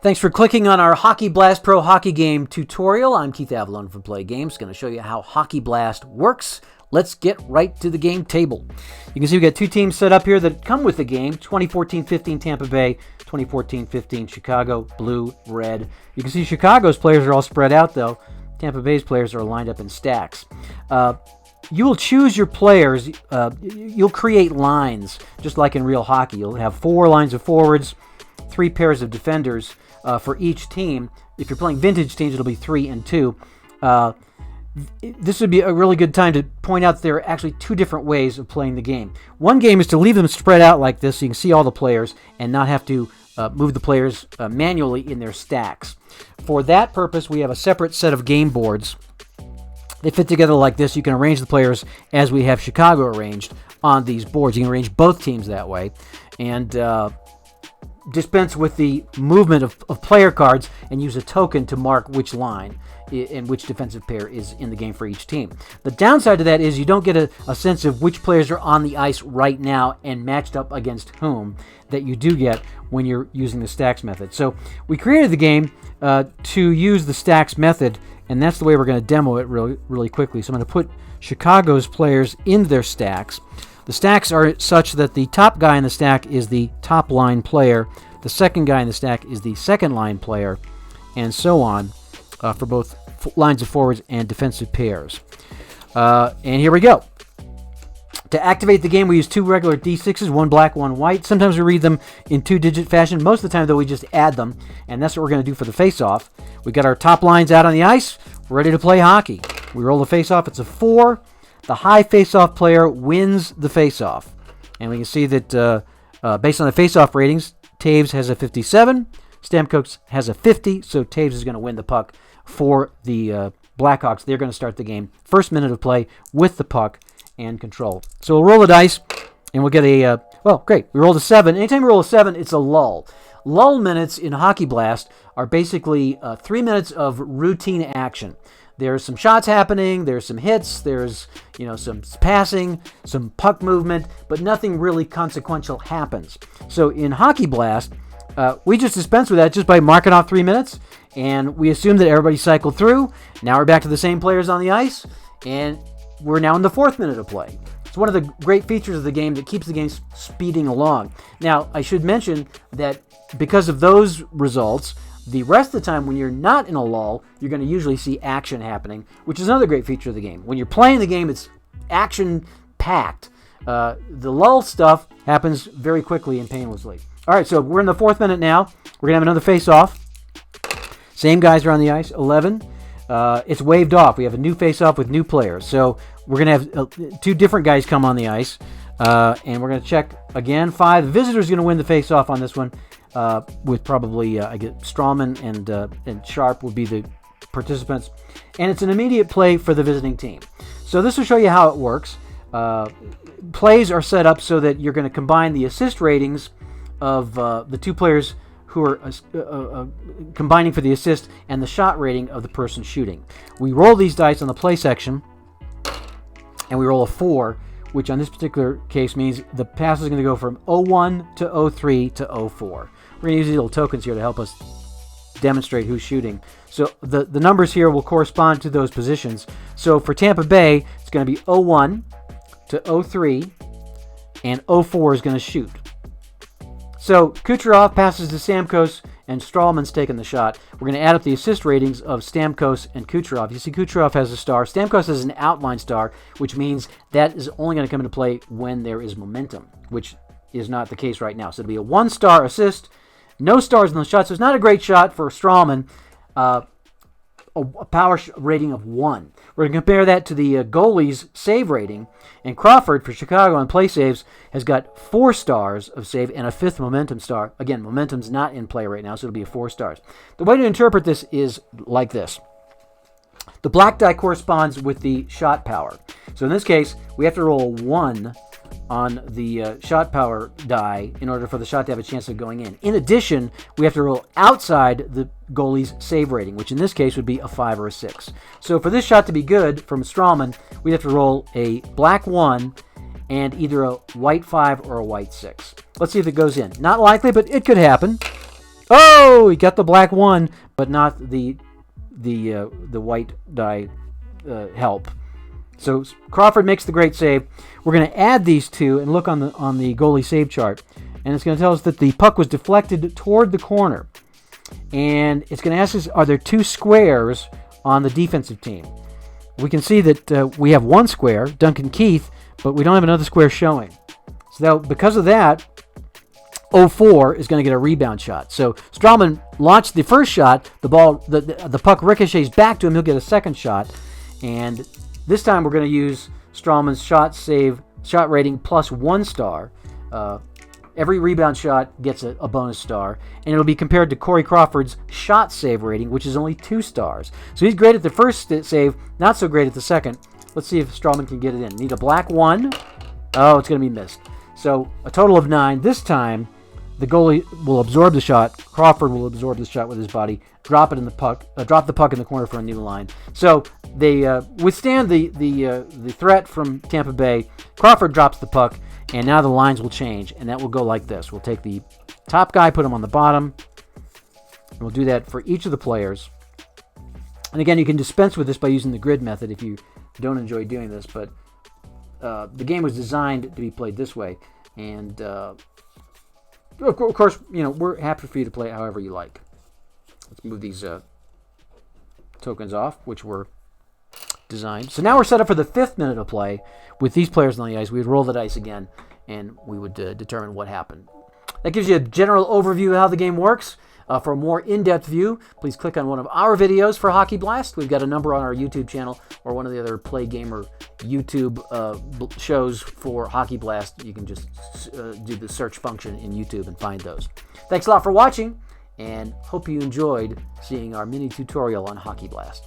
Thanks for clicking on our Hockey Blast Pro hockey game tutorial. I'm Keith Avalone from PLAAY Games. Going to show you how Hockey Blast works. Let's get right to the game table. You can see we've got two teams set up here that come with the game. 2014-15 Tampa Bay, 2014-15 Chicago, blue, red. You can see Chicago's players are all spread out, though. Tampa Bay's players are lined up in stacks. You will choose your players. You'll create lines, just like in real hockey. You'll have 4 lines of forwards, 3 pairs of defenders for each team. If you're playing vintage teams, it'll be 3 and 2. This would be a really good time to point out that there are actually 2 different ways of playing the game. One game is to leave them spread out like this so you can see all the players and not have to move the players manually in their stacks. For that purpose, we have a separate set of game boards. They fit together like this. You can arrange the players as we have Chicago arranged on these boards. You can arrange both teams that way and dispense with the movement of player cards and use a token to mark which line and which defensive pair is in the game for each team. The downside to that is you don't get a sense of which players are on the ice right now and matched up against whom that you do get when you're using the stacks method. So we created the game to use the stacks method, and that's the way we're going to demo it really quickly. So I'm going to put Chicago's players in their stacks. The stacks are such that the top guy in the stack is the top line player, the second guy in the stack is the second line player, and so on for both lines of forwards and defensive pairs. And here we go. To activate the game, we use 2 regular D6s, 1 black, 1 white. Sometimes we read them in 2-digit fashion. Most of the time, though, we just add them, and that's what we're going to do for the face-off. We got our top lines out on the ice. We're ready to play hockey. We roll the face-off. It's a 4. The high face-off player wins the face-off. And we can see that based on the face-off ratings, Taves has a 57, Stamkos has a 50, so Taves is going to win the puck for the Blackhawks. They're going to start the game. First minute of play with the puck and control. So we'll roll the dice, and we'll get a, well, great. We rolled a 7. Anytime we roll a 7, it's a lull. Lull minutes in Hockey Blast are basically 3 minutes of routine action. There's some shots happening, there's some hits, there's some passing, some puck movement, but nothing really consequential happens. So in Hockey Blast, we just dispense with that just by marking off 3 minutes, and we assume that everybody cycled through. Now we're back to the same players on the ice, and we're now in the 4th minute of play. It's one of the great features of the game that keeps the game speeding along. Now, I should mention that because of those results, the rest of the time when you're not in a lull, you're going to usually see action happening, which is another great feature of the game. When you're playing the game, it's action-packed. The lull stuff happens very quickly and painlessly. All right, so we're in the 4th minute now. We're going to have another face-off. Same guys are on the ice, 11. It's waved off. We have a new face-off with new players. So we're going to have 2 different guys come on the ice, and we're going to check again. 5. The visitor's going to win the face-off on this one. With probably I get Strawman and Sharp would be the participants, and it's an immediate play for the visiting team. So this will show you how it works. Plays are set up so that you're going to combine the assist ratings of the 2 players who are combining for the assist and the shot rating of the person shooting. We roll these dice on the play section, and we roll a 4, which on this particular case means the pass is going to go from 0-1 to 0-3 to 0-4. We're going to use these little tokens here to help us demonstrate who's shooting. So the numbers here will correspond to those positions. So for Tampa Bay, it's going to be 0-1 to 0-3, and 0-4 is going to shoot. So Kucherov passes to Stamkos, and Strawman's taking the shot. We're going to add up the assist ratings of Stamkos and Kucherov. You see Kucherov has a star. Stamkos has an outline star, which means that is only going to come into play when there is momentum, which is not the case right now. So it'll be a 1-star assist, no stars in the shot. So it's not a great shot for Strawman. A power rating of 1. We're going to compare that to the goalie's save rating. And Crawford for Chicago on play saves has got 4 stars of save and a 5th momentum star. Again, momentum's not in play right now, so it'll be a 4 stars. The way to interpret this is like this. The black die corresponds with the shot power. So in this case, we have to roll a 1 on the shot power die in order for the shot to have a chance of going in. In addition, we have to roll outside the goalie's save rating, which in this case would be a 5 or a 6. So for this shot to be good from Strawman, we have to roll a black 1 and either a white 5 or a white 6. Let's see if it goes in. Not likely, but it could happen. Oh, he got the black 1, but not the white die help. So Crawford makes the great save. We're going to add these two and look on the goalie save chart, and it's going to tell us that the puck was deflected toward the corner, and it's going to ask us, are there 2 squares on the defensive team? We can see that we have 1 square, Duncan Keith, but we don't have another square showing. So because of that, 04 is going to get a rebound shot. So Strawman launched the first shot. The puck ricochets back to him. He'll get a second shot, and this time we're going to use Strawman's shot rating plus 1 star. Every rebound shot gets a bonus star, and it'll be compared to Corey Crawford's shot save rating, which is only 2 stars. So he's great at the first save, not so great at the second. Let's see if Strawman can get it in. Need a black 1. Oh, it's going to be missed. So a total of 9. This time, the goalie will absorb the shot. Crawford will absorb the shot with his body, drop the puck in the corner for a new line. So they withstand the threat from Tampa Bay. Crawford drops the puck, and now the lines will change, and that will go like this. We'll take the top guy, put him on the bottom, and we'll do that for each of the players. And again, you can dispense with this by using the grid method if you don't enjoy doing this, but the game was designed to be played this way, and of course, we're happy for you to play however you like. Let's move these tokens off, which were designed. So now we're set up for the 5th minute of play. With these players on the ice, we would roll the dice again, and we would determine what happened. That gives you a general overview of how the game works. For a more in-depth view, please click on one of our videos for Hockey Blast. We've got a number on our YouTube channel, or one of the other Play Gamer YouTube shows for Hockey Blast. You can just do the search function in YouTube and find those. Thanks a lot for watching, and hope you enjoyed seeing our mini tutorial on Hockey Blast.